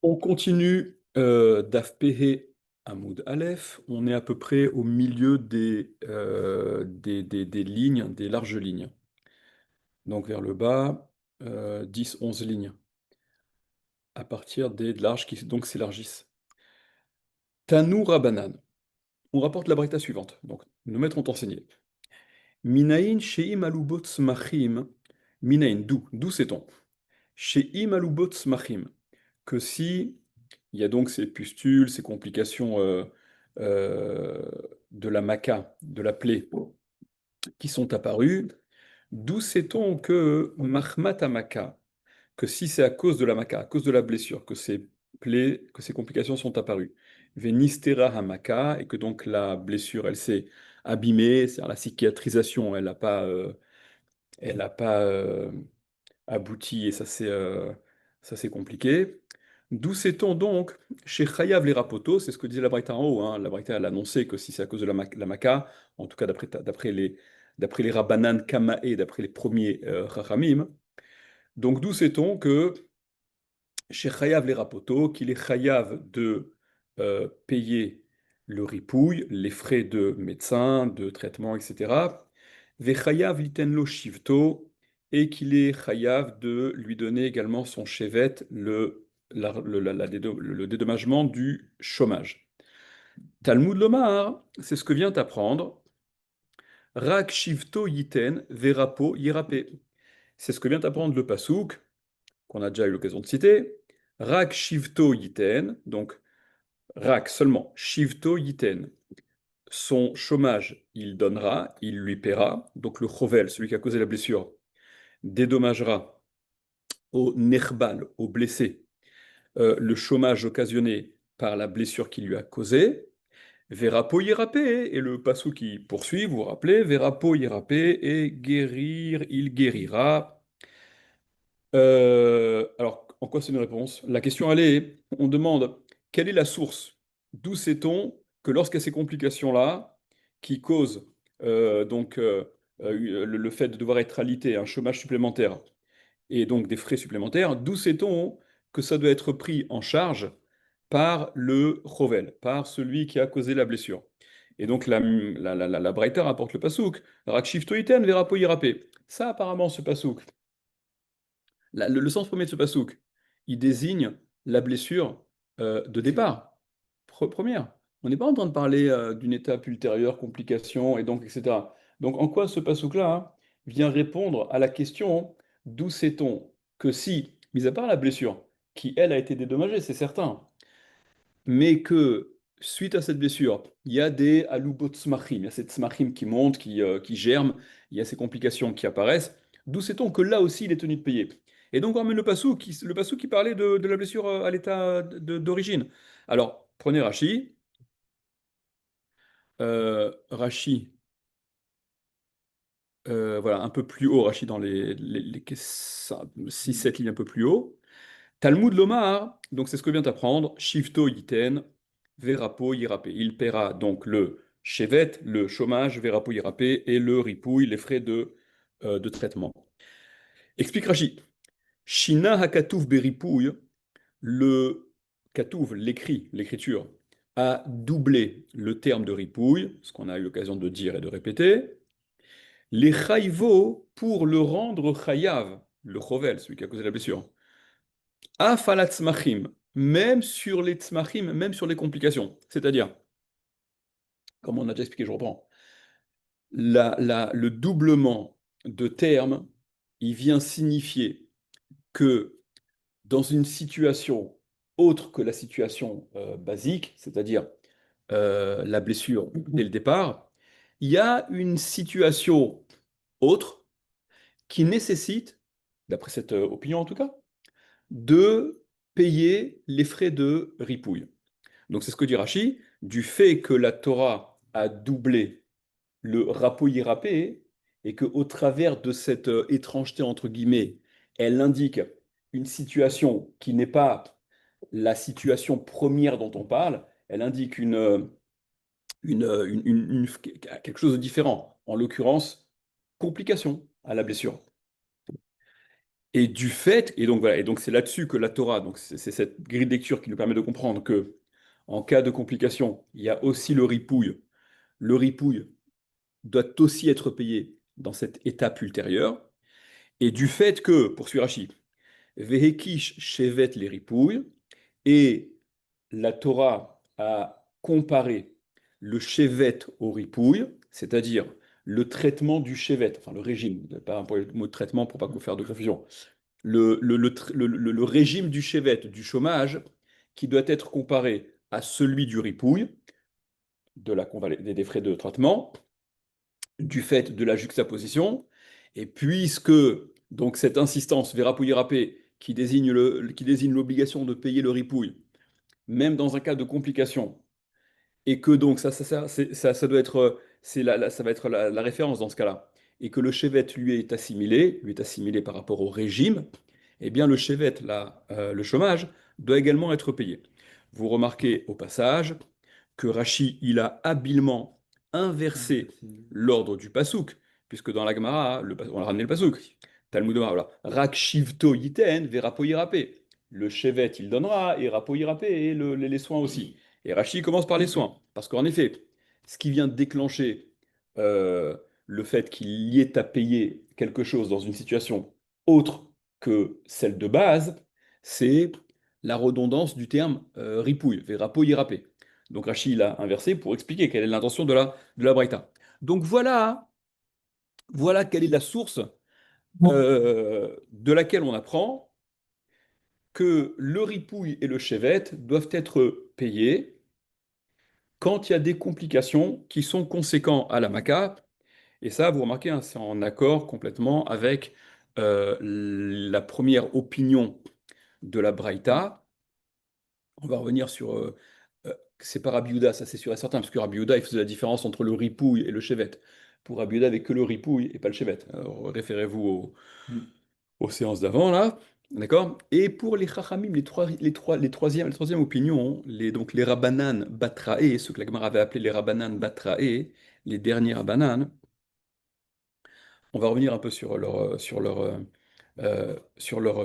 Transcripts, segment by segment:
On continue Daf Pehe Hamoud Aleph. On est à peu près au milieu des lignes, des larges lignes. Donc vers le bas, 10-11 lignes, à partir des larges qui donc s'élargissent. Tanou Rabanan. On rapporte la braïta suivante. Donc nos maîtres ont enseigné. Minaïn sheim alubot smachim. Minaïn, d'où sait-on? Sheim alubot smachim. Que si il y a donc ces pustules, ces complications euh, de la maca, de la plaie, qui sont apparues, d'où sait-on que mahmat amaka, que si c'est à cause de la maca, à cause de la blessure, que ces plaies, que ces complications sont apparues, venistera hamaka, et que donc la blessure, elle s'est abîmée, c'est-à-dire la cicatrisation, elle n'a pas abouti, et ça c'est compliqué. D'où sait-on donc, chez Chayav les Rapoto, c'est ce que disait la Braïta en haut, hein, la Braïta elle a annoncé que si c'est à cause de la Maca, en tout cas d'après les Rabbanan Kamae, d'après les premiers Chachamim, donc d'où sait-on que chez Chayav les Rapoto, qu'il est Chayav de payer le ripouille, les frais de médecin, de traitement, etc. Ve Chayav litenlo shivto, et qu'il est Chayav de lui donner également son chevet, le dédommagement du chômage. Talmud Lomar, c'est ce que vient apprendre Rak shivto yiten verapo yirape. C'est ce que vient apprendre le Passouk, qu'on a déjà eu l'occasion de citer. Rak shivto yiten, donc Rak seulement, shivto yiten. Son chômage, il donnera, il lui paiera. Donc le chovel, celui qui a causé la blessure, dédommagera au nerbal, au blessé, le chômage occasionné par la blessure qu'il lui a causée. Verapo yérapé, et le passou qui poursuit, vous vous rappelez, Verapo yérapé, et guérir, il guérira. Alors, en quoi c'est une réponse? La question, elle est, on demande, quelle est la source? D'où sait-on que lorsqu'il y a ces complications-là, qui causent le fait de devoir être alité, un chômage supplémentaire, et donc des frais supplémentaires, d'où sait-on que ça doit être pris en charge par le chovel, par celui qui a causé la blessure? Et donc la Braïta rapporte le pasouk, Rakshif toiten verapo yirapé. Ça, apparemment, ce pasouk, le sens premier de ce pasouk, il désigne la blessure de départ, première. On n'est pas en train de parler d'une étape ultérieure, complication, et donc, etc. Donc, en quoi ce pasouk-là vient répondre à la question d'où sait-on que si, mis à part la blessure, qui elle a été dédommagée, c'est certain, mais que suite à cette blessure, il y a des alubot smachim, il y a ces smachim qui montent, qui germent, il y a ces complications qui apparaissent. D'où sait-on que là aussi il est tenu de payer? Et donc on ramène le passou qui parlait de la blessure à l'état d'origine. Alors prenez Rashi, Rashi, voilà, un peu plus haut, Rashi dans les 6-7 lignes un peu plus haut. Talmud Lomar, donc c'est ce que vient d'apprendre, Shifto yiten, Verapo yirapé. Il paiera donc le chevet, le chômage, Verapo yirapé, et le ripouille, les frais de traitement. Explique Rashi. Shina hakatouf beripouille, le katouv, l'écrit, l'écriture, a doublé le terme de ripouille, ce qu'on a eu l'occasion de dire et de répéter. Les chayvo, pour le rendre chayav, le chovel, celui qui a causé la blessure. Afalat tzmachim, même sur les tzmachim, même sur les complications. C'est-à-dire, comme on a déjà expliqué, je reprends, le doublement de termes, il vient signifier que dans une situation autre que la situation basique, c'est-à-dire la blessure dès le départ, il y a une situation autre qui nécessite, d'après cette opinion en tout cas, de payer les frais de ripouille. Donc c'est ce que dit Rashi, du fait que la Torah a doublé le rapouille râpé, et qu'au travers de cette étrangeté, entre guillemets, elle indique une situation qui n'est pas la situation première dont on parle, elle indique quelque chose de différent, en l'occurrence, complication à la blessure. Et du fait, et donc voilà, et donc c'est là-dessus que la Torah, donc c'est cette grille de lecture qui nous permet de comprendre que en cas de complication, il y a aussi le ripouille. Le ripouille doit aussi être payé dans cette étape ultérieure. Et du fait que, poursuit Rashi, Vehekish shevet les ripouilles, et la Torah a comparé le chevet au ripouille, c'est-à-dire le traitement du chevet, enfin le régime, pas un mot de traitement pour pas faire de confusion, le régime du chevet, du chômage, qui doit être comparé à celui du ripouille, des frais de traitement, du fait de la juxtaposition, et puisque donc cette insistance verapouillé qui désigne l'obligation de payer le ripouille, même dans un cas de complication, et que donc ça doit être, ça va être la référence dans ce cas-là, et que le chevet lui est assimilé par rapport au régime, eh bien le chevet, là, le chômage, doit également être payé. Vous remarquez au passage que Rashi, il a habilement inversé l'ordre du pasouk, puisque dans la Gemara, on a ramené le pasouk. Talmud Omar, voilà. Rak shivto yiten verapo yirapé. Le chevet, il donnera, et rapo yirapé, et les soins aussi. Et Rashi commence par les soins, parce qu'en effet, ce qui vient déclencher euh, le fait qu'il y ait à payer quelque chose dans une situation autre que celle de base, c'est la redondance du terme ripouille, verapo yirapé. Donc Rachid l'a inversé pour expliquer quelle est l'intention de la Braïta. Donc voilà quelle est la source de laquelle on apprend que le ripouille et le chevet doivent être payés quand il y a des complications qui sont conséquentes à la maca. Et ça, vous remarquez, hein, c'est en accord complètement avec la première opinion de la Braïta. On va revenir sur c'est pas Rabbi Yehuda, ça c'est sûr et certain, parce que Rabbi Yehuda, il faisait la différence entre le ripouille et le chevet. Pour Rabbi Yehuda, il n'y avait que le ripouille et pas le chevet. Alors, référez-vous aux séances d'avant, là. D'accord? Et pour les Chachamim, les troisième opinion, donc les Rabbanan Batrae, ceux que la Gemara avait appelés les Rabbanan Batrae, les derniers Rabbanan, on va revenir un peu sur leur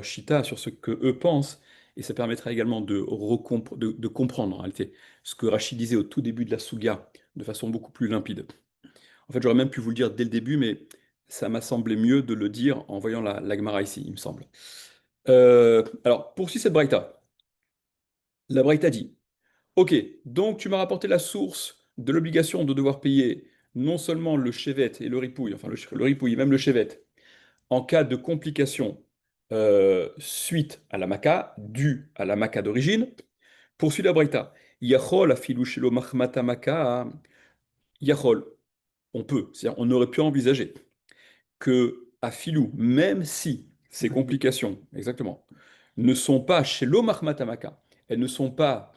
shita, sur ce que eux pensent, et ça permettra également de comprendre en réalité ce que Rachid disait au tout début de la Souga de façon beaucoup plus limpide. En fait, j'aurais même pu vous le dire dès le début, mais ça m'a semblé mieux de le dire en voyant la Gemara ici, il me semble. Alors, poursuis cette braïta. La braïta dit, ok, donc tu m'as rapporté la source de l'obligation de devoir payer non seulement le chevet et le ripouille, enfin le ripouille, même le chevet, en cas de complication suite à la maca, due à la maca d'origine, poursuit la Braïta. Yachol afilu shelo machmata maca, yachol, on peut, c'est-à-dire on aurait pu envisager que afilou, même si ces complications, exactement, ne sont pas chez l'omachmata maca, elles ne sont pas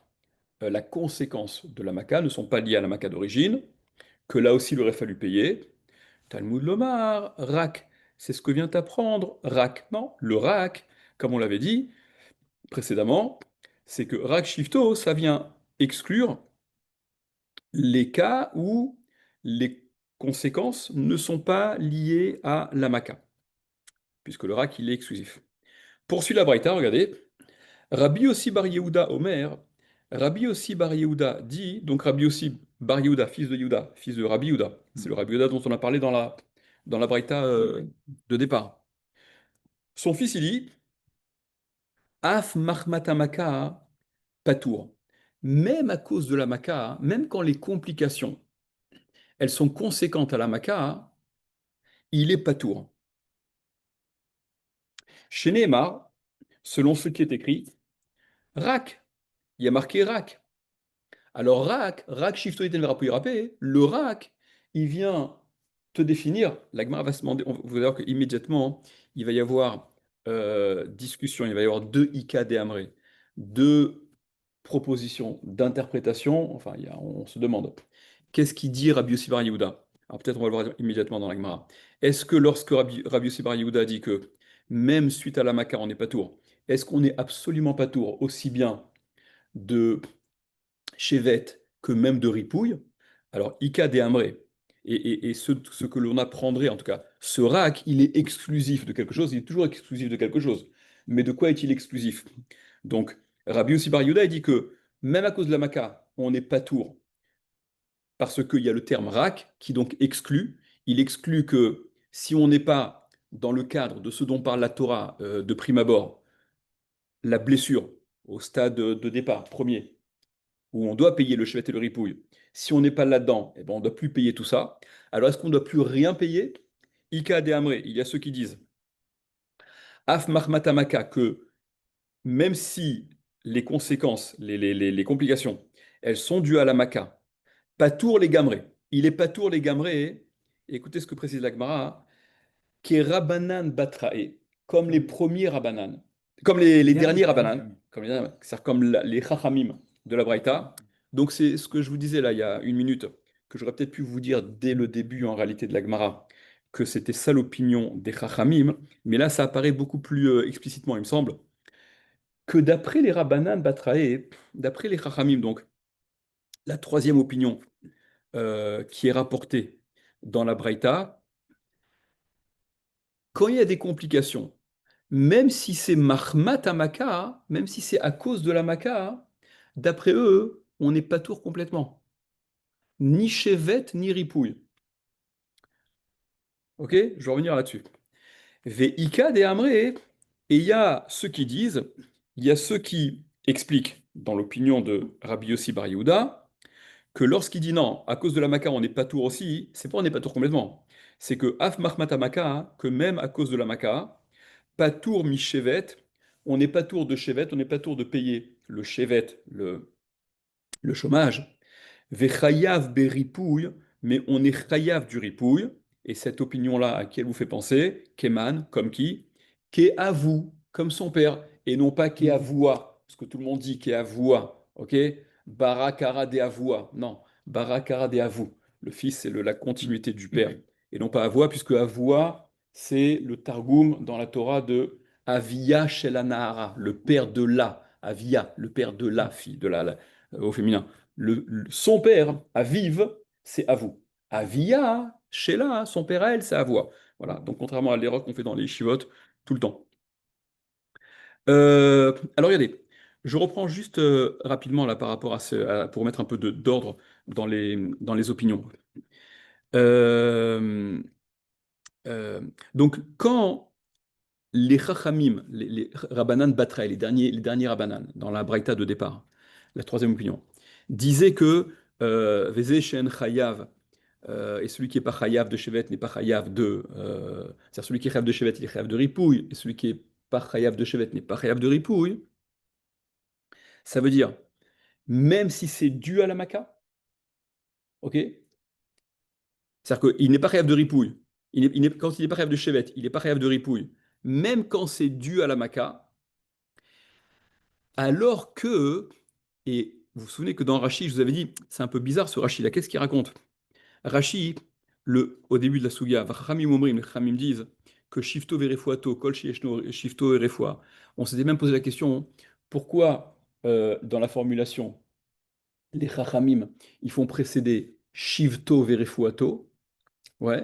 la conséquence de la maca, ne sont pas liées à la maca d'origine, que là aussi il aurait fallu payer. Talmud Lomar, Rak, c'est ce que vient apprendre Rak. Non, le Rak, comme on l'avait dit précédemment, c'est que Rak Shifto, ça vient exclure les cas où les conséquences ne sont pas liées à la Maka, puisque le Rak, il est exclusif. Poursuit la Braïta, regardez. Rabbi Yossi Bar Yehuda Omer, Rabbi Yossi Bar Yehuda dit, donc Rabbi Yossi Bar Yehuda, fils de Rabbi Yehuda, c'est le Rabbi Yehuda dont on a parlé dans la Braïta de départ. Son fils, il dit, Af Mahmata Maka Patour. Même à cause de la Maka, même quand les complications, elles sont conséquentes à la Maka, il est Patour. Chez Nehemar, selon ce qui est écrit, Rak, il y a marqué Rak. Alors Rak Shifto Iten Verapu Irapé, le Rak, il vient te définir, la Gemara va se demander, vous allez voir qu'immédiatement, il va y avoir discussion, il va y avoir deux Ika de Amré, deux propositions d'interprétation, enfin, on se demande, qu'est-ce qu'il dit Rabbi Yossi Bar Yehuda? Alors peut-être on va le voir immédiatement dans la Gemara. Est-ce que lorsque Rabbi Yossi Bar Yehuda dit que même suite à la Maka, on n'est pas tour, est-ce qu'on n'est absolument pas tour aussi bien de Chevet que même de Ripouille? Alors, Ika de Amré, Et ce que l'on apprendrait, en tout cas, ce rak, il est exclusif de quelque chose, il est toujours exclusif de quelque chose. Mais de quoi est-il exclusif? Donc, Rabbi Yossi Bar Yehuda, il dit que même à cause de la Maca, on n'est pas tour, parce qu'il y a le terme rak qui donc exclut. Il exclut que si on n'est pas dans le cadre de ce dont parle la Torah de prime abord, la blessure au stade de départ, premier, où on doit payer le chevet et le ripouille, si on n'est pas là-dedans, eh ben on ne doit plus payer tout ça. Alors est-ce qu'on ne doit plus rien payer? Ika de Amré, il y a ceux qui disent Af Mahmatamaka, que même si les conséquences, les complications, elles sont dues à la Maka, Patour les Gamrés. Il est Patour les Gamrés, et écoutez ce que précise la Gemara, qui est Rabbanan Batrae, comme les premiers Rabbanan, comme les derniers Rabbanan, c'est-à-dire comme les Chachamim de la Braïta. Donc c'est ce que je vous disais là il y a une minute, que j'aurais peut-être pu vous dire dès le début en réalité de la Gemara, que c'était ça l'opinion des Chachamim, mais là ça apparaît beaucoup plus explicitement, il me semble, que d'après les Rabbanan Batrae, d'après les Chachamim, donc la troisième opinion qui est rapportée dans la Braïta, quand il y a des complications, même si c'est Mahmat Amaka, même si c'est à cause de la Maka, d'après eux, on n'est pas tour complètement. Ni chevet, ni ripouille. Ok? Je vais revenir là-dessus. Veika de Amré. Et il y a ceux qui disent, il y a ceux qui expliquent, dans l'opinion de Rabbi Yossi Bar Yehuda, que lorsqu'il dit non, à cause de la Maka, on n'est pas tour aussi, c'est pas on n'est pas tour complètement. C'est que Af Mahmat Amaka, que même à cause de la Maka, pas tour mi chevet, on n'est pas tour de chevet, on n'est pas tour de payer le chevet, le chômage. Vechayav beripouille, mais on est chayav du ripouille. Et cette opinion-là, à qui elle vous fait penser? Keman, comme qui? Qu'est à vous, comme son père, et non pas qu'est à voix, parce que tout le monde dit qu'est à voix, ok? Barakara de avoua, non, Barakara de avou. Le fils, c'est la continuité du père, et non pas avoua, puisque avoua, c'est le Targum dans la Torah de Avia Shelanahara, le père de la, Avia, le père de la fille, au féminin. Son père, Aviv, c'est Avou. Avia, Sheila, son père à elle, c'est Avoua. Voilà, donc contrairement à l'erreur qu'on fait dans les chivotes tout le temps. Alors regardez, je reprends juste rapidement là par rapport pour mettre un peu d'ordre dans les opinions. Euh, donc quand les Chachamim, les Rabbanan Batra, les derniers Rabbanan, dans la Braïta de départ, la troisième opinion, disaient que Veze Shen Chayav, et celui qui n'est pas Chayav de Shevet n'est pas Chayav c'est-à-dire celui qui est Chayav de Shevet, il est Chayav de Ripouille, et celui qui n'est pas Chayav de Shevet n'est pas Chayav de Ripouille. Ça veut dire, même si c'est dû à la Maca, ok? C'est-à-dire qu'il n'est pas Chayav de Ripouille. Quand il n'est pas Chayav de Shevet, il n'est pas Chayav de Ripouille. Même quand c'est dû à la Maca, alors que, et vous vous souvenez que dans Rashi, je vous avais dit, c'est un peu bizarre ce Rashi là, qu'est-ce qu'il raconte? Rashi, au début de la Souga, Vachamim Omrim, les Chachamim disent que Shifto Verefuato, Kol Shieshno Shifto Verefua. On s'était même posé la question, pourquoi dans la formulation, les Chachamim, ils font précéder Shivto Verefuato, ouais,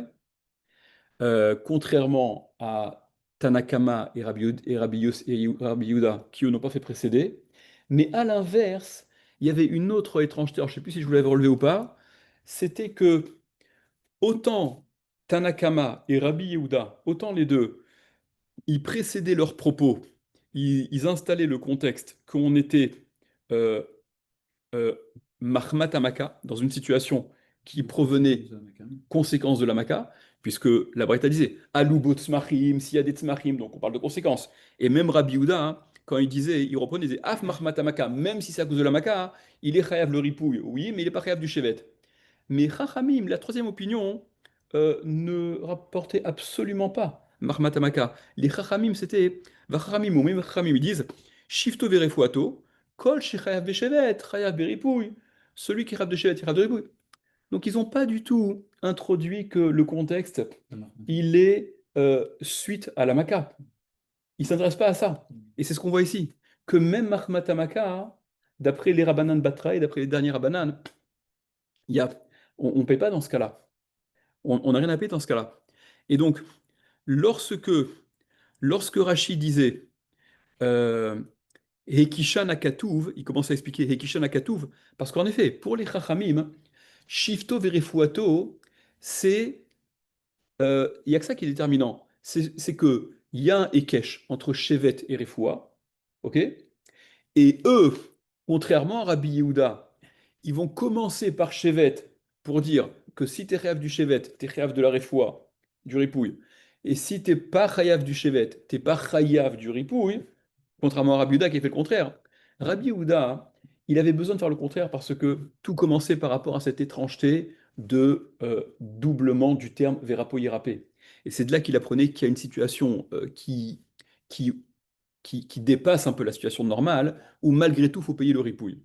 contrairement à Tanakama et Rabbi Yehuda, qui eux n'ont pas fait précéder. Mais à l'inverse, il y avait une autre étrangeté, alors je ne sais plus si je vous l'avais relevé ou pas, c'était que autant Tanakama et Rabbi Yehuda, autant les deux, ils précédaient leurs propos, ils installaient le contexte qu'on était euh, euh, Mahmat Amaka, dans une situation qui provenait conséquence de la Maka, puisque la Braïta disait Aloubo Tzmachim, s'il y a des Tzmachim, donc on parle de conséquences. Et même Rabbi Yehuda, hein, quand il reprenait, il disait Af Mahmat Amaka, même si c'est à cause de la Maka, hein, il est chayav le ripouille, oui, mais il n'est pas chayav du Shevet. Mais Chachamim, la troisième opinion, ne rapportait absolument pas Mahmat Amaka. Les Chachamim, c'était Vachachamim, ou même Chachamim, ils disent Shifto verefuato, Kol shechayav beshevet, chayav beripouille. Celui qui rêve de Shevet, il rêve de ripouille. Donc ils n'ont pas du tout introduit que le contexte, il est suite à la Maka. Ils ne s'intéressent pas à ça. Et c'est ce qu'on voit ici. Que même Mahmat Amaka, hein, d'après les Rabbanan Batra et d'après les derniers Rabbanan, il y a, on ne paye pas dans ce cas-là. On n'a rien à payer dans ce cas-là. Et donc, lorsque, lorsque Rachid disait euh, Hekisha Nakatouv, il commence à expliquer Hekisha Nakatouv, parce qu'en effet, pour les Chachamim, Shifto Verefuato, c'est il n'y a que ça qui est déterminant. C'est que il y a un Ekesh entre Shevet et Refoua, ok? Et eux, contrairement à Rabbi Yehuda, ils vont commencer par Shevet pour dire que si tu es Chayav du Shevet, tu es Chayav de la Refoua, du Ripouille. Et si t'es pas Chayav du Shevet, t'es pas Chayav du Ripouille, contrairement à Rabbi Yehuda qui a fait le contraire. Rabbi Yehuda, il avait besoin de faire le contraire parce que tout commençait par rapport à cette étrangeté de doublement du terme Verapo Yerapé. Et c'est de là qu'il apprenait qu'il y a une situation qui, qui dépasse un peu la situation normale, où malgré tout, il faut payer le ripouille.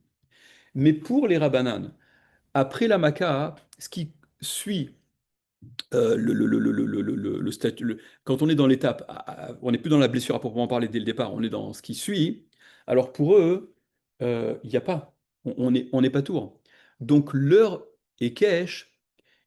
Mais pour les rabbanan, après la Maca, ce qui suit quand on est dans l'étape, on n'est plus dans la blessure à proprement parler dès le départ, on est dans ce qui suit, alors pour eux, il n'y a pas, on n'est pas tour. Donc leur Ekech,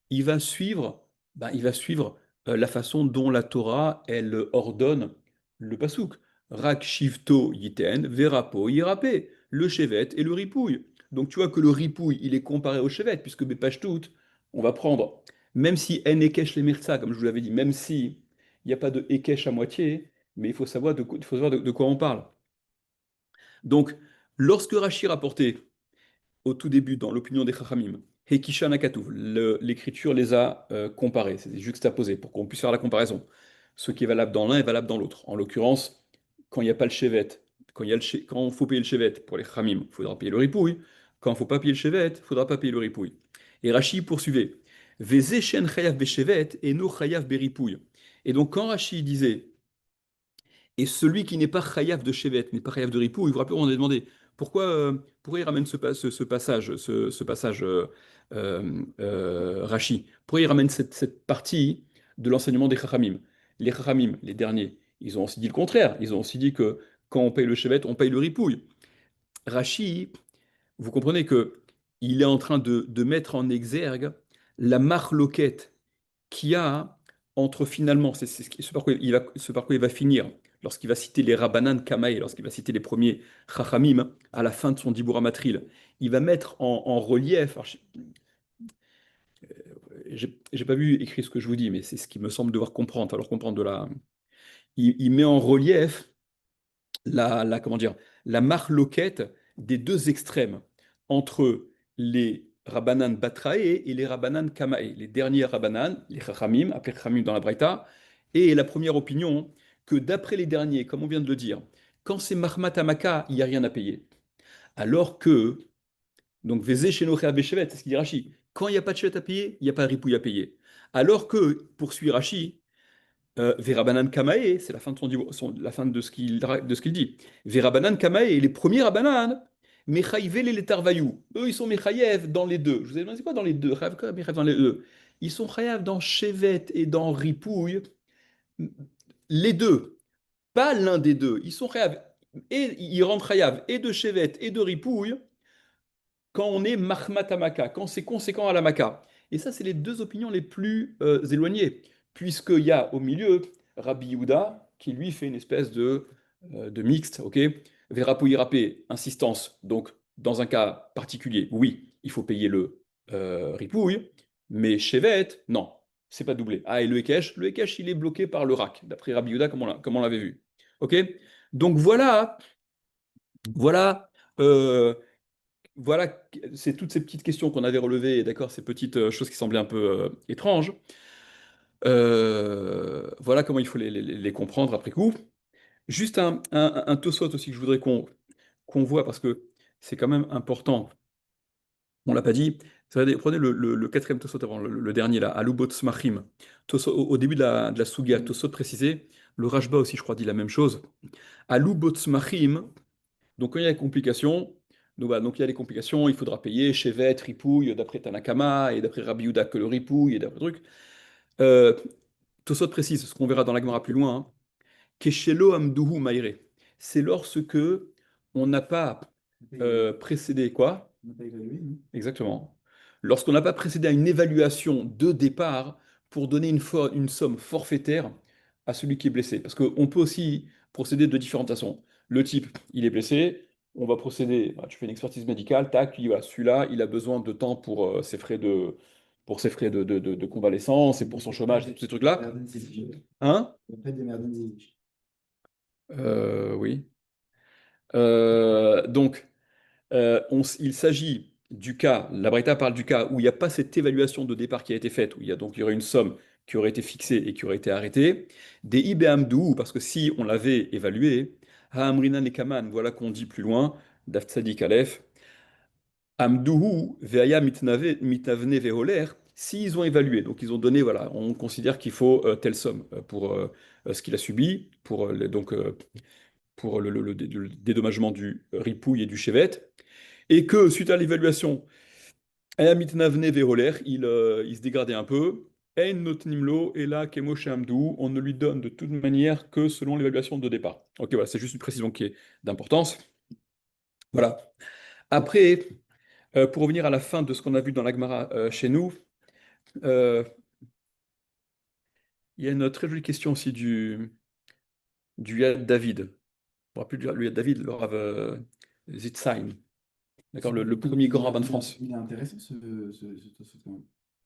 il va suivre, il va suivre la façon dont la Torah, elle ordonne le pasouk. Rak shivto yiten, verapo yirapé, le chevet et le ripouille. Donc tu vois que le ripouille, il est comparé au chevet, puisque Bepashtout, on va prendre, même si en ekesh les mirza, comme je vous l'avais dit, même si il n'y a pas de ekesh à moitié, mais il faut savoir il faut savoir de quoi on parle. Donc, lorsque Rashi rapportait au tout début dans l'opinion des Chachamim. Hekisha Nakatuv, l'écriture les a comparés, c'est juxtaposés pour qu'on puisse faire la comparaison. Ce qui est valable dans l'un est valable dans l'autre. En l'occurrence, quand il n'y a pas le chevet, quand il faut payer le chevet pour les Chachamim, il faudra payer le ripouille. Quand il ne faut pas payer le chevet, il ne faudra pas payer le ripouille. Et Rashi poursuivait Veze shen chayav bechevet et no chayav beripouille. Et donc quand Rashi disait et celui qui n'est pas chayav de Shevet, n'est pas chayav de Ripou, il vous rappelle, on a demandé pourquoi il ramène ce passage, ce passage Rashi. Pourquoi il ramène cette partie de l'enseignement des Chachamim. Les Chachamim, les derniers, ils ont aussi dit le contraire. Ils ont aussi dit que quand on paye le Shevet, on paye le Ripouille. Rashi, vous comprenez que il est en train de mettre en exergue la marloquette qu'il y a entre finalement, ce par quoi il va finir, lorsqu'il va citer les Rabbanan Kamaï, lorsqu'il va citer les premiers Chachamim, à la fin de son Dibura Matril, il va mettre en relief, alors, j'ai pas vu écrire ce que je vous dis, mais c'est ce qui me semble devoir comprendre, alors comprendre de la... il met en relief comment dire, la marloquette des deux extrêmes entre les Rabbanan Batrae et les Rabbanan Kamae, les derniers Rabbanan, les Chachamim, appelés Chachamim dans la Braïta, et la première opinion que d'après les derniers, comme on vient de le dire, quand c'est Mahmat Amaka, il n'y a rien à payer. Alors que, donc Vézé Shenoché Abeshevet, c'est ce qu'il dit Rashi, quand il n'y a pas de chevet à payer, il n'y a pas de ripouille à payer. Alors que, poursuit Rashi, Verabanan Kamae, c'est la fin de la fin de ce qu'il dit. Verabanan Kamae, les premiers Rabanan, Mechaïvel et les Tarvayou. Eux, ils sont Mechaïev dans les deux. Je vous ai demandé, c'est quoi dans les deux? Chayav quoi, Mechaïev dans les deux. Ils sont Chayav dans Chevet et dans Ripouille. Les deux. Pas l'un des deux. Ils sont Chayav. Et ils rentrent Chayav et de Chevet et de Ripouille quand on est Mahmatamaka, quand c'est conséquent à la Maka. Et ça, c'est les deux opinions les plus éloignées, puisqu'il y a au milieu Rabbi Yehuda, qui lui fait une espèce de mixte, ok? Verapo Irapé, insistance. Donc, dans un cas particulier, oui, il faut payer le ripouille, mais Shevet, non, c'est pas doublé. Ah, et le Ekech, il est bloqué par le RAC, d'après Rabbi Yehuda, comme on l'avait vu. Ok? Donc voilà, euh, voilà, c'est toutes ces petites questions qu'on avait relevées, d'accord, ces petites choses qui semblaient un peu étranges. Voilà comment il faut les comprendre après coup. Juste un Tosot aussi que je voudrais qu'on voit parce que c'est quand même important. On l'a pas dit. Prenez le quatrième Tosot avant le dernier là, Alubot Smachim. Au début de la Sugia, Tosot précisé. Le Rashba aussi, je crois, dit la même chose. Alubot Smachim. Donc, quand il y a des complications, donc il y a des complications, il faudra payer Chevet, ripouille, d'après Tanakama, et d'après Rabbi Yehuda que le ripouille, et d'après truc. Euh, Tosot précise, ce qu'on verra dans la Gemara plus loin, hein, Keshelo amduhu maire. C'est lorsque on n'a pas précédé quoi? On n'a pas évalué, non? Exactement. Lorsqu'on n'a pas précédé à une évaluation de départ pour donner une somme forfaitaire à celui qui est blessé. Parce qu'on peut aussi procéder de différentes façons. Le type, il est blessé, on va procéder, bah, tu fais une expertise médicale, tac, tu dis, voilà, celui-là, il a besoin de temps pour ses frais de convalescence et pour son chômage et tous ces trucs-là. Hein? Oui. Donc, il s'agit du cas, la Breta parle du cas où il n'y a pas cette évaluation de départ qui a été faite, où il y aurait une somme qui aurait été fixée et qui aurait été arrêtée. Des IB Amdou, parce que si on l'avait évalué, Ha'amrinan et Kaman, voilà qu'on dit plus loin, Daf Aleph, Amdouhu, Veaya Mitnavne Veholer, s'ils ont évalué, donc ils ont donné, voilà, on considère qu'il faut telle somme pour ce qu'il a subi, pour le dédommagement du ripouille et du chevet, et que suite à l'évaluation, Ayamitnavne Veholer, il se dégradait un peu. Ein Notnimlo, et là, Kemo Amdou, on ne lui donne de toute manière que selon l'évaluation de départ. Ok, voilà, c'est juste une précision qui est d'importance. Voilà. Après, pour revenir à la fin de ce qu'on a vu dans l'Agmara chez nous, euh, il y a une très jolie question aussi du Yad David. Je ne me rappelle plus le Yad David, le Rav Zitzheim. D'accord, le premier grand rabbin de France. Il est intéressant ce Tosfot, quand même.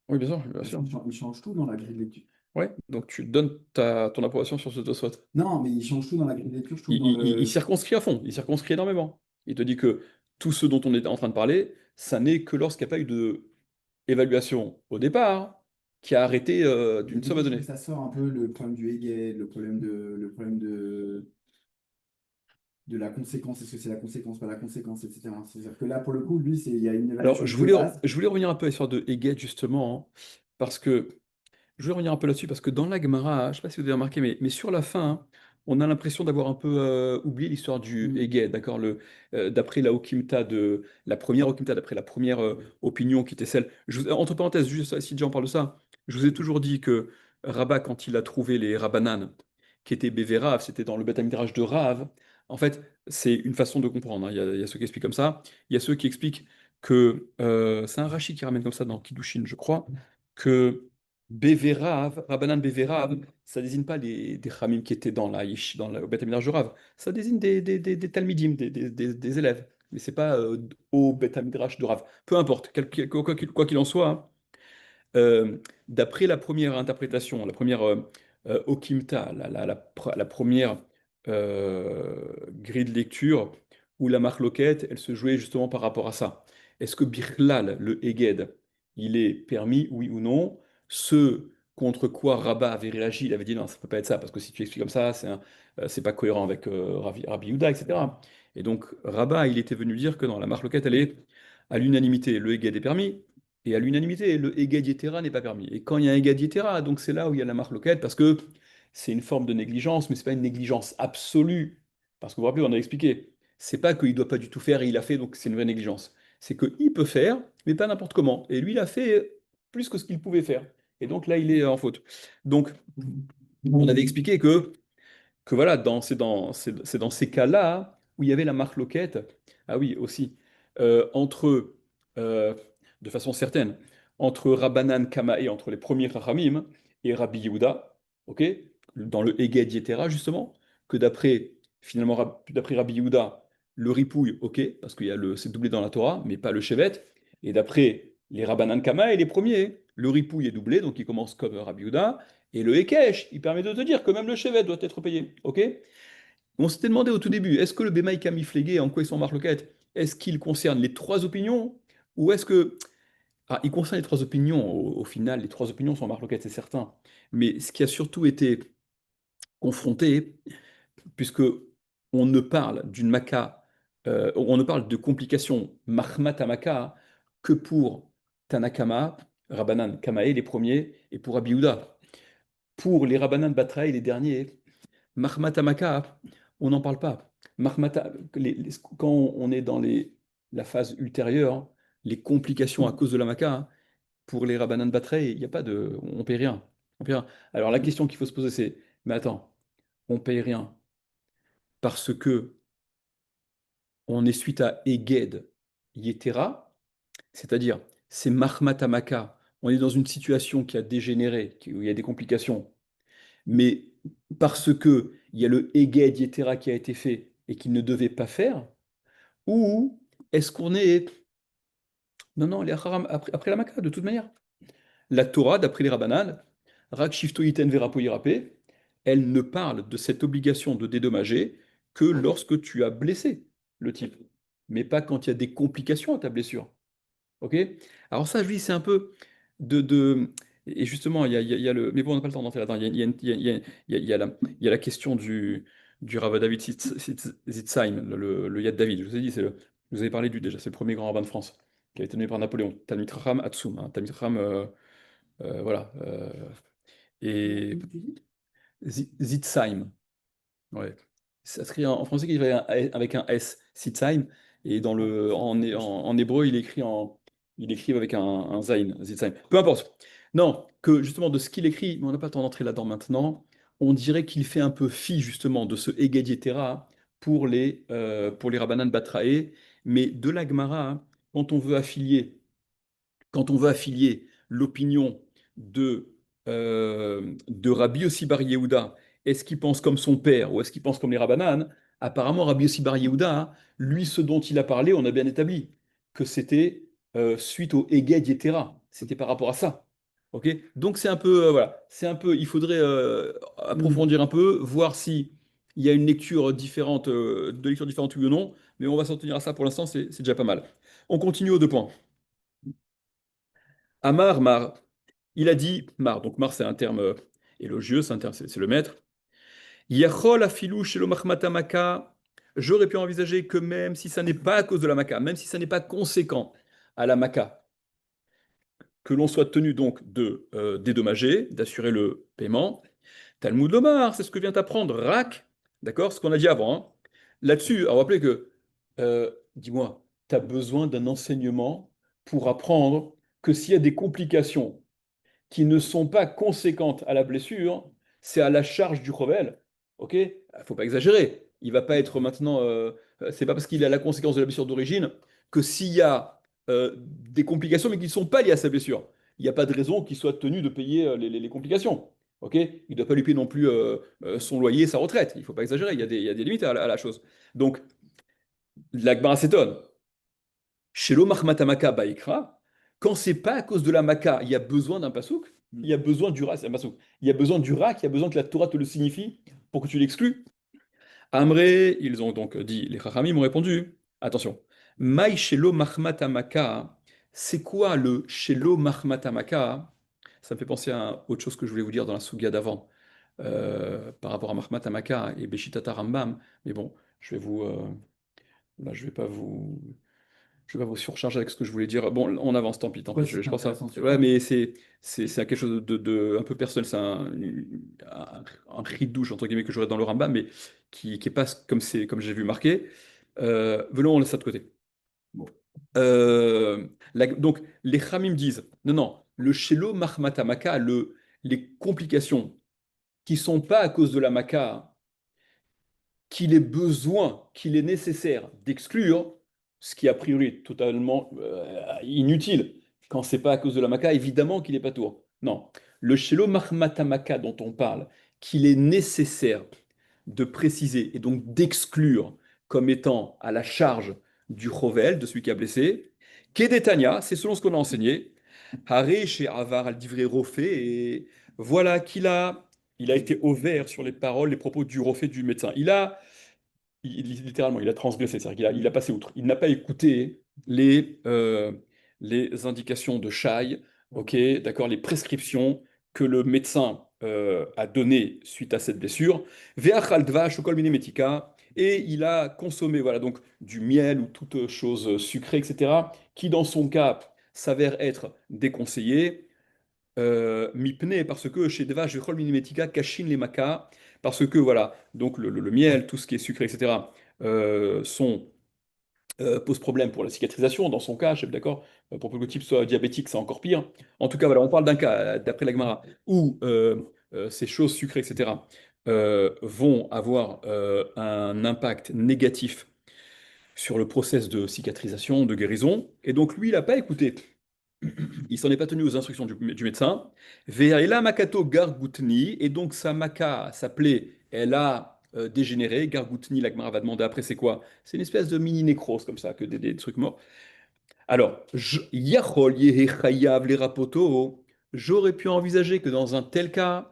Oui, bien sûr, bien Parce sûr. qu'il change tout dans la grille de lecture. Ouais, donc tu donnes ton approbation sur ce Tosfot. Non, mais il change tout dans la grille de lecture, je trouve, Il, dans il le. circonscrit à fond, il circonscrit énormément. Il te dit que tout ce dont on est en train de parler, ça n'est que lorsqu'il n'y a pas eu de évaluation au départ qui a arrêté Mais d'une du somme coup, à je trouve donner. que ça sort un peu le problème du Hegel, de la conséquence. Est-ce que c'est la conséquence, pas la conséquence, etc. C'est-à-dire que là, pour le coup, lui, il y a une Alors, évaluation de base. je voulais revenir un peu à l'histoire de Hegel, justement, hein, parce que je voulais revenir un peu là-dessus, parce que dans la Gemara, je ne sais pas si vous avez remarqué, mais sur la fin, hein, on a l'impression d'avoir un peu oublié l'histoire du Mm. Hegel, d'accord? D'après la Okimta la première Okimta, d'après la première opinion qui était celle. Entre parenthèses, juste si déjà on parle de ça, je vous ai toujours dit que Rabat, quand il a trouvé les Rabbanan, qui étaient Bévérav, c'était dans le Beth Midrash de Rav. En fait, c'est une façon de comprendre, hein. Il y a ceux qui expliquent comme ça. Il y a ceux qui expliquent que c'est un Rashi qui ramène comme ça dans Kiddushin, je crois, que Bévérav, Rabbanan Bévérav, ça désigne pas des Khamim qui étaient dans le Beth Amikdash de Rav. Ça désigne des Talmidim, des élèves. Mais c'est pas au Beth Amikdash de Rav. Peu importe, quoi qu'il en soit, hein, d'après la première interprétation, la première Okimta, la première grille de lecture, où la marloquette, elle se jouait justement par rapport à ça. Est-ce que Birlal, le Heged, il est permis, oui ou non? Ce contre quoi Rabat avait réagi, il avait dit non, ça peut pas être ça, parce que si tu expliques comme ça, c'est pas cohérent avec Rabbi Yehuda, etc. Et donc Rabat, il était venu dire que non, la marloquette, elle est à l'unanimité, le Heged est permis, et à l'unanimité, le Egad n'est pas permis. Et quand il y a un Egad donc c'est là où il y a la marque locale, parce que c'est une forme de négligence, mais c'est pas une négligence absolue. Parce que vous vous rappelez, on a expliqué, c'est pas qu'il doit pas du tout faire et il a fait, donc c'est une vraie négligence. C'est qu'il peut faire, mais pas n'importe comment. Et lui, il a fait plus que ce qu'il pouvait faire. Et donc là, il est en faute. Donc, on avait expliqué que voilà, c'est dans ces cas-là où il y avait la marque loquette, ah oui, aussi, entre, euh, de façon certaine, entre Rabbanan Kamae, entre les premiers Rachamim, et Rabbi Yehuda, ok, dans le Eged Yetera, justement, que finalement, d'après Rabbi Yehuda, le ripouille, ok, parce c'est doublé dans la Torah, mais pas le Shevet, et d'après les Rabbanan Kamae, les premiers, le ripouille est doublé, donc il commence comme Rabbi Yehuda, et le Hekesh, il permet de te dire que même le chevet doit être payé. Ok? On s'était demandé au tout début, est-ce que le Bemaï Kamiflégué, en quoi ils sont marloquettes, est-ce qu'il concerne les trois opinions? Ou est-ce que. Ah, il concerne les trois opinions, au final, les trois opinions sont marloquettes, c'est certain. Mais ce qui a surtout été confronté, puisque on ne parle d'une maca, on ne parle de complications mahmat maka que pour Tanakama, Rabbanan Kamae, les premiers, et pour Abiouda. Pour les Rabbanan Batraï, les derniers, Mahmata Maka, on n'en parle pas. Quand on est dans la phase ultérieure, les complications à cause de la Maka, hein, pour les Rabbanan Batraï, il n'y a pas de. On paye rien. On paye rien. Alors la question qu'il faut se poser, c'est, mais attends, on paye rien parce que on est suite à Eged Yetera, c'est-à-dire c'est Mahmata Maka on est dans une situation qui a dégénéré, où il y a des complications, mais parce que il y a le Eged Yetera qui a été fait et qu'il ne devait pas faire, ou est-ce qu'on est... Non, non, les Haram, après la Makkah, de toute manière. La Torah, d'après les Rabbanan, Rak Shifto Yiten Verapo Yirapé, elle ne parle de cette obligation de dédommager que lorsque tu as blessé le type, mais pas quand il y a des complications à ta blessure. Ok? Alors ça, je dis, c'est un peu Et justement, il y a le... Mais bon, on n'a pas le temps d'entrer là-dedans. Il y a, il y a- il y a- il y a- il y a la, il y a la question du Rav David Sitzheim, le Yad David. Je vous ai dit, je vous avais parlé déjà, c'est le premier grand rabbin de France, qui a été nommé par Napoléon. Talmid Chacham Atsum, hein, Talmid Chacham, voilà. Comment Et comment tu dis? Sitzheim, ouais. Ça se écrit en français qui écrit avec un S, Sitzheim, et Ah, en hébreu, il écrit avec un Zain, Sitzheim. Peu importe. Non, que justement de ce qu'il écrit, mais on n'a pas le temps d'entrer là-dedans maintenant, on dirait qu'il fait un peu fi justement de ce Eged Yetera pour les Rabbanan Batraé, mais de la Gemara, quand on veut affilier quand on veut affilier l'opinion de Rabbi Yossi Bar Yehuda, est-ce qu'il pense comme son père ou est-ce qu'il pense comme les Rabbanan? Apparemment, Rabbi Yossi Bar Yehuda, hein, lui, ce dont il a parlé, on a bien établi que c'était suite au Eged Yetera. C'était par rapport à ça. Ok? Donc c'est un peu, voilà, c'est un peu, il faudrait hmm. approfondir un peu, voir si il y a une lecture différente, deux lectures différentes oui ou non, mais on va s'en tenir à ça pour l'instant, c'est déjà pas mal. On continue aux deux points. Amar, Mar, il a dit, Mar, donc Mar c'est un terme élogieux, c'est le maître. Yachol afilou shelo machmata maka, j'aurais pu envisager que même si ça n'est pas à cause de la maca, même si ça n'est pas conséquent à la maca, que l'on soit tenu donc de dédommager, d'assurer le paiement. Talmud Lomar, c'est ce que vient apprendre Rak, d'accord, ce qu'on a dit avant, hein. Là-dessus, alors rappelez que, dis-moi, tu as besoin d'un enseignement pour apprendre que s'il y a des complications qui ne sont pas conséquentes à la blessure, c'est à la charge du Chovel. Ok? Il faut pas exagérer. Il va pas être maintenant. C'est pas parce qu'il a la conséquence de la blessure d'origine que s'il y a des complications, mais qui ne sont pas liées à sa blessure, il n'y a pas de raison qu'il soit tenu de payer les complications. Ok? Il ne doit pas lui payer non plus son loyer, sa retraite. Il faut pas exagérer. Il y a des limites à la chose. Donc, l'Agmara s'étonne. Shelo Mahmatamaka Baikra, quand c'est pas à cause de la Maka, il y a besoin d'un pasouk, il y a besoin du ra, c'est un pasouk. Il y a besoin du rak, il y a besoin que la Torah te le signifie pour que tu l'exclues. Amré, ils ont donc dit, les Chachamim m'ont répondu, attention, Maï Shelo Mahmatamaka, c'est quoi le Shelo Mahmatamaka? Ça me fait penser à autre chose que je voulais vous dire dans la Sugia d'avant, par rapport à Mahmatamaka et Beshitata Rambam, mais bon, je vais vous, là, je vais pas vous surcharger avec ce que je voulais dire. Bon, on avance, tant Ouais, pis. c'est Je pense à... intéressant sur Ouais, quoi? mais c'est quelque chose un peu personnel. C'est un cri de douche, entre guillemets, que j'aurais dans le Rambam, mais qui est pas comme j'ai vu marqué. Venons, on laisse ça de côté. Bon. Donc, les Khamim disent, non, non, le Shelo Mahmata Maka, les complications qui sont pas à cause de la Maka, qu'il est besoin, qu'il est nécessaire d'exclure, ce qui a priori est totalement inutile. Quand c'est pas à cause de la maca, évidemment qu'il n'est pas tour. Non. Le shelo mahmatamaka dont on parle, qu'il est nécessaire de préciser et donc d'exclure comme étant à la charge du chovel, de celui qui a blessé, Kedetania, c'est selon ce qu'on a enseigné, Haré chez Avar al divré Rofé, et voilà il a été au vert sur les paroles, les propos du Rofé du médecin. Littéralement, il a transgressé, c'est-à-dire il a passé outre. Il n'a pas écouté les indications de Shai, ok, d'accord, les prescriptions que le médecin a données suite à cette blessure. Ve'achal dvash ukol mine metika, et il a consommé, voilà, donc du miel ou toute chose sucrée, etc., qui dans son cas s'avère être déconseillé. Mipne, parce que chez Dvash Vechol Minimetika, Kashin les Maka, parce que voilà, donc le miel, tout ce qui est sucré, etc., pose problème pour la cicatrisation. Dans son cas, je suis d'accord, pour que le type soit diabétique, c'est encore pire. En tout cas, voilà, on parle d'un cas, d'après la Gemara, où ces choses sucrées, etc., vont avoir un impact négatif sur le process de cicatrisation, de guérison. Et donc, lui, il n'a pas écouté Il s'en est pas tenu aux instructions du médecin. Ve'ela makato gargutni, et donc sa maca, sa plaie, elle a dégénéré. Gargutni, la Gemara va demander après, c'est quoi? C'est une espèce de mini nécrose comme ça, que des trucs morts. Alors, yachol yehe chayav les rapoto, j'aurais pu envisager que dans un tel cas,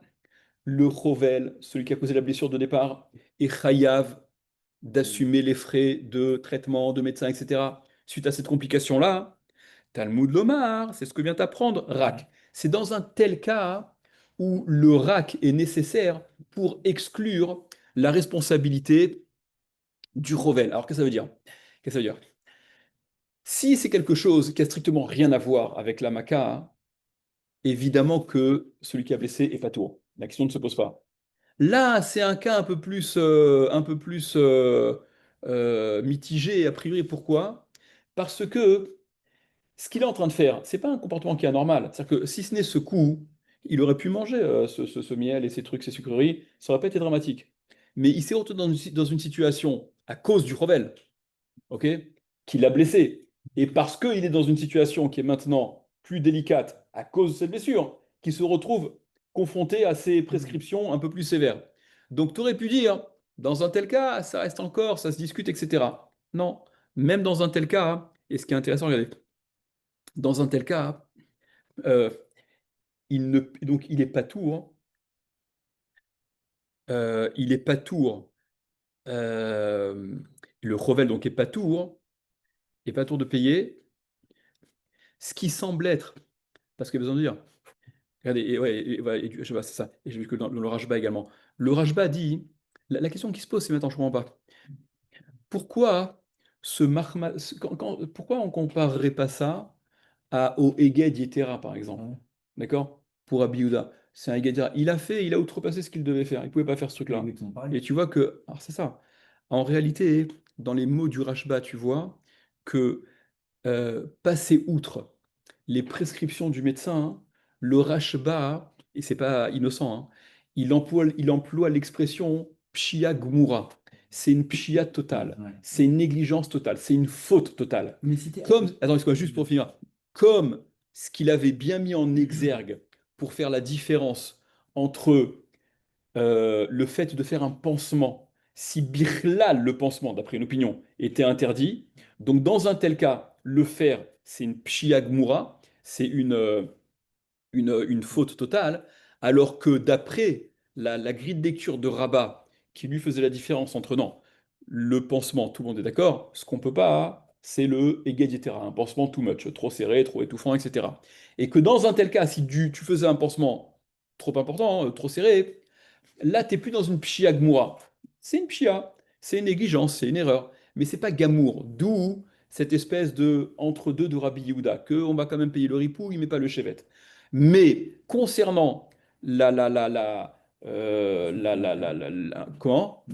le chovel, celui qui a causé la blessure de départ, est chayav d'assumer les frais de traitement, de médecin, etc. Suite à cette complication-là, Talmud Lomar, c'est ce que vient t'apprendre Rak. C'est dans un tel cas où le Rak est nécessaire pour exclure la responsabilité du Rovel. Alors, qu'est-ce que ça veut dire? Qu'est-ce que ça veut dire? Si c'est quelque chose qui a strictement rien à voir avec la Maca, évidemment que celui qui a blessé est pas tour. La question ne se pose pas. Là, c'est un cas un peu plus mitigé, a priori. Pourquoi? Parce que ce qu'il est en train de faire, c'est pas un comportement qui est anormal. C'est-à-dire que si ce n'est ce coup, il aurait pu manger ce miel et ces trucs, ces sucreries, ça aurait pas été dramatique. Mais il s'est retrouvé dans une situation, à cause du Revel, ok, qui l'a blessé. Et parce qu'il est dans une situation qui est maintenant plus délicate à cause de cette blessure, qui se retrouve confronté à ces prescriptions un peu plus sévères. Donc tu aurais pu dire, dans un tel cas, ça reste encore, ça se discute, etc. Non, même dans un tel cas, et ce qui est intéressant, regardez, dans un tel cas, euh, donc il est pas tour, il est pas tour, le Revel donc est pas tour de payer, ce qui semble être, parce qu'il y a besoin de dire, regardez, et, ouais, ouais, je vois, c'est ça. Et j'ai vu que dans le Rajba également. Le Rajba dit, la question qui se pose, c'est maintenant, je ne comprends pas. Pourquoi pourquoi on ne comparerait pas ça au Eged Yetera, par exemple? Ouais. D'accord? Pour Abiyuda. C'est un Eged Yetera. Il a outrepassé ce qu'il devait faire. Il ne pouvait pas faire ce C'est truc-là. exactement pareil. Et tu vois que, alors c'est ça. En réalité, dans les mots du Rajba, tu vois que passer outre les prescriptions du médecin, hein, le Rashba, et c'est pas innocent, hein, il emploie l'expression pshia gmura. C'est une pshia totale, Ouais. c'est une négligence totale, c'est une faute totale. Mais si t'es... Comme, attends, excuse-moi, juste pour finir, comme ce qu'il avait bien mis en exergue pour faire la différence entre le fait de faire un pansement, si birlal, le pansement, d'après une opinion, était interdit, donc dans un tel cas, le faire, c'est une pshia gmura, c'est une faute totale, alors que d'après la grille de lecture de Rabat, qui lui faisait la différence entre, non, le pansement, tout le monde est d'accord, ce qu'on peut pas, c'est le eged yetera, un pansement too much, trop serré, trop étouffant, etc. Et que dans un tel cas, si tu faisais un pansement trop important, trop serré, là, tu n'es plus dans une pshia gmoura. C'est une pshia, c'est une négligence, c'est une erreur. Mais c'est pas gamour. D'où cette espèce de entre-deux de Rabbi Yehuda, qu'on va quand même payer le ripou, il met pas le chevet. Mais concernant comment?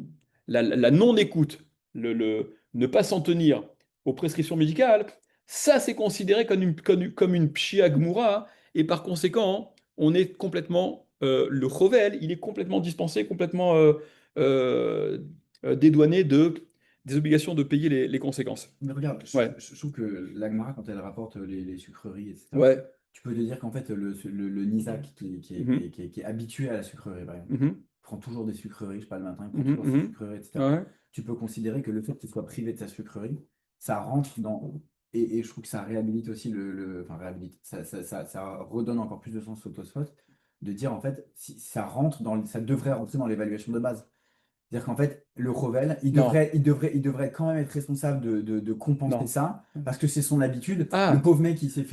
La non-écoute, ne pas s'en tenir aux prescriptions médicales, ça c'est considéré comme une pshia gmoura, et par conséquent, on est complètement, le chovel, il est complètement dispensé, complètement dédouané des obligations de payer les conséquences. Mais regarde, Ouais, je trouve que l'Agmara, quand elle rapporte les sucreries, etc., ouais. tu peux te dire qu'en fait, le Nizak Mhm, qui est habitué à la sucrerie, par exemple, mhm, il prend toujours des sucreries, je sais pas, le matin, il prend mhm, toujours ses mhm. sucreries, etc. Ouais. Tu peux considérer que le fait qu'il soit privé de sa sucrerie, ça rentre dans. Et je trouve que ça réhabilite aussi enfin, réhabilite. Ça redonne encore plus de sens au Tosfot, de dire, en fait, si ça rentre ça devrait rentrer dans l'évaluation de base. C'est-à-dire qu'en fait, le Rovel, Non, il devrait quand même être responsable de compenser non. ça, parce que c'est son habitude. Le Ah, pauvre mec, ah, il s'est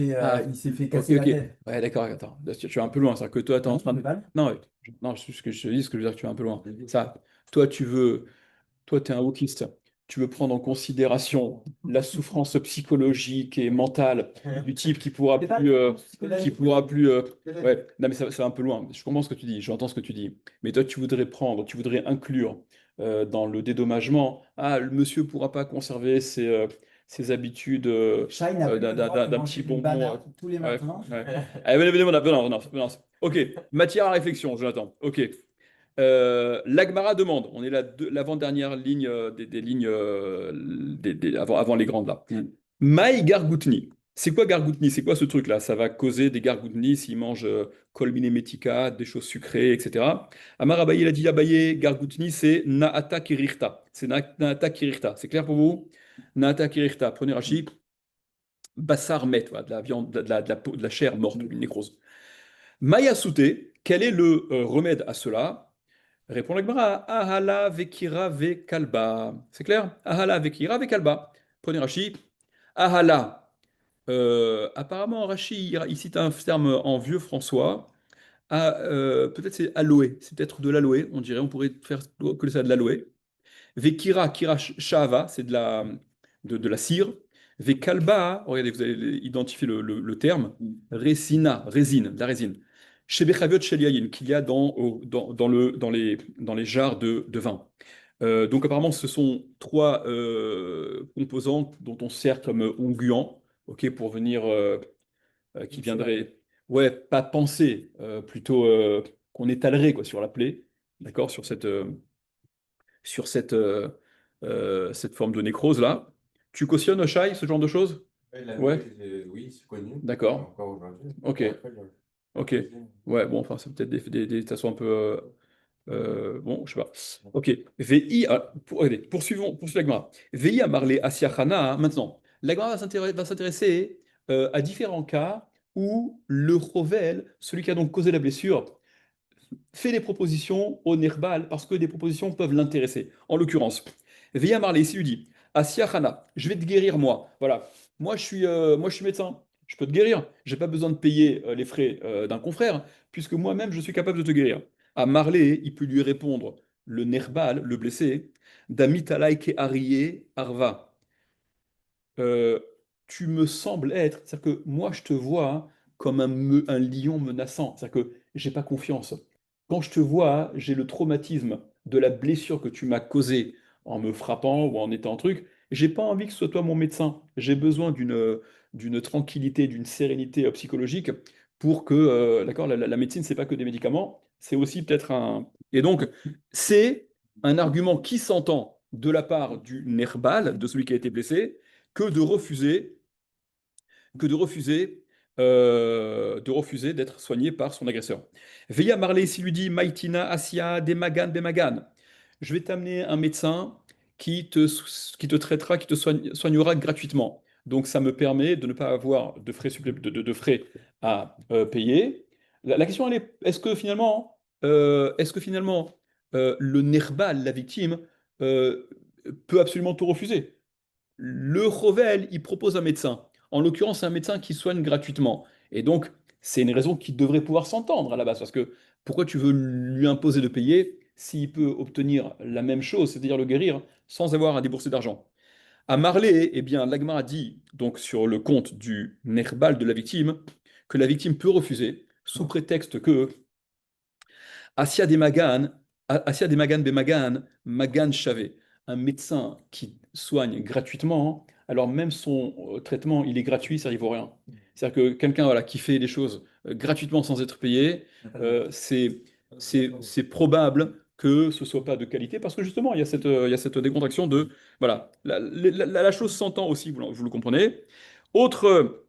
fait ok, casser la ok. tête. Ouais, d'accord, attends. Là, tu es un peu loin. C'est-à-dire que toi, tu es en Non, train c'est de. pas mal. Non, non, ce que je te dis, ce que je veux dire, que tu es un peu loin. Ça, toi, toi, tu es un wokiste. Tu veux prendre en considération la souffrance psychologique et mentale du type qui pourra C'est pas plus, qui psychologique. pourra plus. Ouais, non, mais ça va un peu loin. Je comprends ce que tu dis, j'entends ce que tu dis. Mais toi, tu voudrais inclure dans le dédommagement. Ah, le monsieur pourra pas conserver ses habitudes Shai n'a plus le droit de d'un manger petit une bonbon. banane tous les Ouais, matins. ouais. Allez, venez, venez, venez, venez. Ok, matière à réflexion, Jonathan. Ok. L'Agmara demande, on est l'avant-dernière ligne des lignes avant les grandes là. Maï Gargoutni. C'est quoi gargoutni? C'est quoi ce truc-là? Ça va causer des gargoutnis s'ils mangent colmine metika, des choses sucrées, etc. Amar Abaye, il a dit Abaye, gargoutni, c'est naata kirirta. C'est naata kirirta. C'est clair pour vous? Naata kirirta. Prenez Rashi, bassar met, voilà, de la viande, de la chair morte, une nécrose. Maya souté, quel est le remède à cela? Répond la Gemara, Ahala vekira ve kalba. C'est clair? Ahala vekira ve kalba. Prenez Rashi, Ahala. Apparemment, Rachi, il cite un terme en vieux François. Peut-être c'est aloe, c'est peut-être de l'aloe, on dirait, on pourrait faire que ça de l'aloe. Vekira, kira shava, c'est de la cire. Vekalba, regardez, vous allez identifier le terme. Resina, résine, de la résine. Chez Bechaviot Sheliayin, qu'il y a dans les jarres de vin. Donc apparemment, ce sont trois composants dont on sert comme onguent, ok, pour venir, qui C'est vrai. viendrait, ouais, pas penser, plutôt qu'on étalerait quoi, sur la plaie, d'accord, sur cette forme de nécrose-là. Tu cautionnes, Shai, ce genre de choses? Ouais, la Ouais, Noé, oui, c'est connu. Et d'accord, encore aujourd'hui. ok, Bon, après, la ok. cuisine. Ouais, bon, enfin, c'est peut-être des façons un peu. Bon, je sais pas. Ok. VI, allez, poursuivons la Gemara. VI a marlé Asiachana. Maintenant, la Gemara va s'intéresser à différents cas où le Rovel, celui qui a donc causé la blessure, fait des propositions au Nerbal parce que des propositions peuvent l'intéresser. En l'occurrence, Veilla Marley ici lui dit Asia Hana, je vais te guérir moi. Voilà, moi je suis médecin, je peux te guérir. J'ai pas besoin de payer les frais d'un confrère puisque moi-même je suis capable de te guérir. À Marley, il peut lui répondre le Nerbal, le blessé, Damitalaike Arié Arva. euh, Tu me sembles être, c'est-à-dire que moi je te vois comme un lion menaçant, c'est-à-dire que j'ai pas confiance. Quand je te vois, j'ai le traumatisme de la blessure que tu m'as causée en me frappant ou en étant un truc. J'ai pas envie que ce soit toi mon médecin. J'ai besoin d'une tranquillité, d'une sérénité psychologique pour que, d'accord, la médecine c'est pas que des médicaments, c'est aussi peut-être un. Et donc c'est un argument qui s'entend de la part du Nerbal, de celui qui a été blessé, que de refuser, que de refuser d'être soigné par son agresseur. Veilla Marley, s'il lui dit Maïtina, Asia, Demagan, Bemagan, je vais t'amener un médecin qui te traitera, qui te soignera gratuitement. Donc ça me permet de ne pas avoir de frais, de frais à payer. La question, elle est, est-ce que finalement, le Nerbal, la victime, euh, peut absolument tout refuser? Le Rovel, il propose un médecin. En l'occurrence, c'est un médecin qui soigne gratuitement. Et donc, c'est une raison qui devrait pouvoir s'entendre à la base. Parce que pourquoi tu veux lui imposer de payer s'il peut obtenir la même chose, c'est-à-dire le guérir, sans avoir à débourser d'argent? À Marley, eh bien, l'Agma a dit, donc sur le compte du Nerbal de la victime, que la victime peut refuser, sous prétexte que Asia de Magan, Asia de Magan Bemagan, Magan Chavé, un médecin qui soigne gratuitement, alors même son traitement, il est gratuit, ça ne vaut rien. C'est-à-dire que quelqu'un voilà, qui fait les choses gratuitement sans être payé, Il n'y a pas de mérite. c'est Pas de c'est- méthode. c'est probable que ce soit pas de qualité, parce que justement, il y a cette décontraction de. Voilà, la chose s'entend aussi, vous le comprenez. Autre,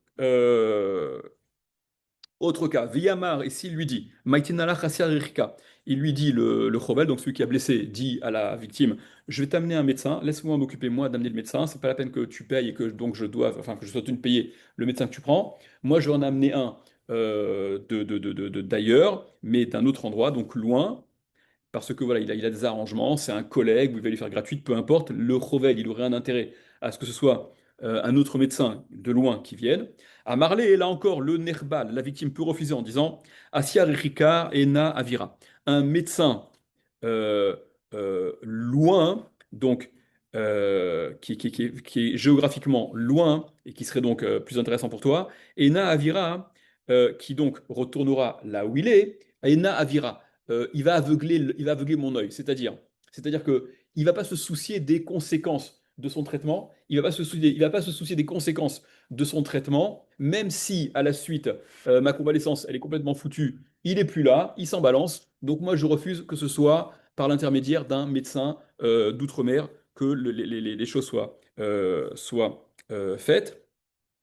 autre cas, Viyamar, et s'il lui dit, Maitinala Chassia Rirka, il lui dit, le Chovel, donc celui qui a blessé, dit à la victime, je vais t'amener un médecin, laisse-moi m'occuper moi d'amener le médecin, c'est pas la peine que tu payes et que donc je dois, enfin que je sois tenu de payer le médecin que tu prends. Moi, je vais en amener un d'ailleurs, mais d'un autre endroit, donc loin, parce que voilà, il a des arrangements, c'est un collègue, ou il va lui faire gratuite, peu importe. Le Rovel, il aurait un intérêt à ce que ce soit un autre médecin de loin qui vienne. À Marley, là encore, le Nerbal, la victime peut refuser en disant Asia Rika Ena Avira. Un médecin euh, loin, donc qui est géographiquement loin et qui serait donc plus intéressant pour toi. Ena Avira, qui donc retournera là où il est. Ena Avira, il va aveugler mon œil. C'est-à-dire que il va pas se soucier des conséquences de son traitement. Il va pas se soucier des conséquences de son traitement, même si à la suite ma convalescence elle est complètement foutue. Il est plus là, il s'en balance. Donc moi je refuse que ce soit par l'intermédiaire d'un médecin d'outre-mer que les choses soient faites.